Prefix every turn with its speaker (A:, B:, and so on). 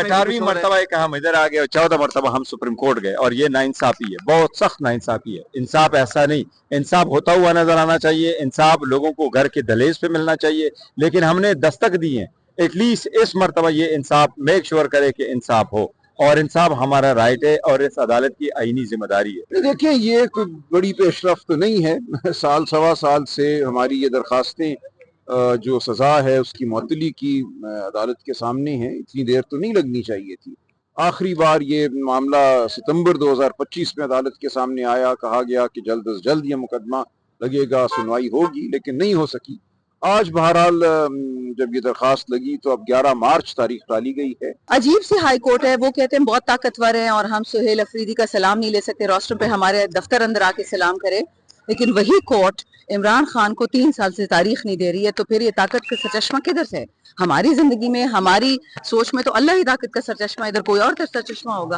A: 18वीं मरतबा एक हम इधर आ गए और 14 मरतबा हम सुप्रीम कोर्ट गए, और ये नाइंसाफी है, बहुत सख्त नाइंसाफी है। इंसाफ ऐसा नहीं, इंसाफ होता हुआ नजर आना चाहिए, इंसाफ लोगों को घर के दहलीज पे मिलना चाहिए, लेकिन हमने दस्तक दी है, एटलीस्ट इस मरतबा ये इंसाफ मेक श्योर करे कि इंसाफ हो, और इंसाफ हमारा राइट है और इस अदालत की आईनी जिम्मेदारी है।
B: देखिए, ये कोई बड़ी पेशरफ्त तो नहीं है। साल सवा साल से हमारी ये दरखास्तें जो सज़ा है उसकी मुअत्तली की अदालत के सामने है, इतनी देर तो नहीं लगनी चाहिए थी। आखिरी बार ये मामला सितंबर 2025 में अदालत के सामने आया, कहा गया कि जल्द अज जल्द ये मुकदमा लगेगा, सुनवाई होगी, लेकिन नहीं हो सकी। आज बहरहाल जब ये दरखास्त लगी तो अब 11 मार्च तारीख डाली गई है।
C: अजीब सी हाई कोर्ट है, वो कहते हैं बहुत ताकतवर है और हम सुहेल अफरीदी का सलाम नहीं ले सकते, रोस्टर पे हमारे दफ्तर अंदर आके सलाम करे, लेकिन वही कोर्ट इमरान खान को 3 साल से तारीख नहीं दे रही है। तो फिर ये ताकत का सरचश्मा किधर से है? हमारी जिंदगी में, हमारी सोच में तो अल्लाह ही ताकत का सरचश्मा, इधर कोई और का सरचश्मा होगा।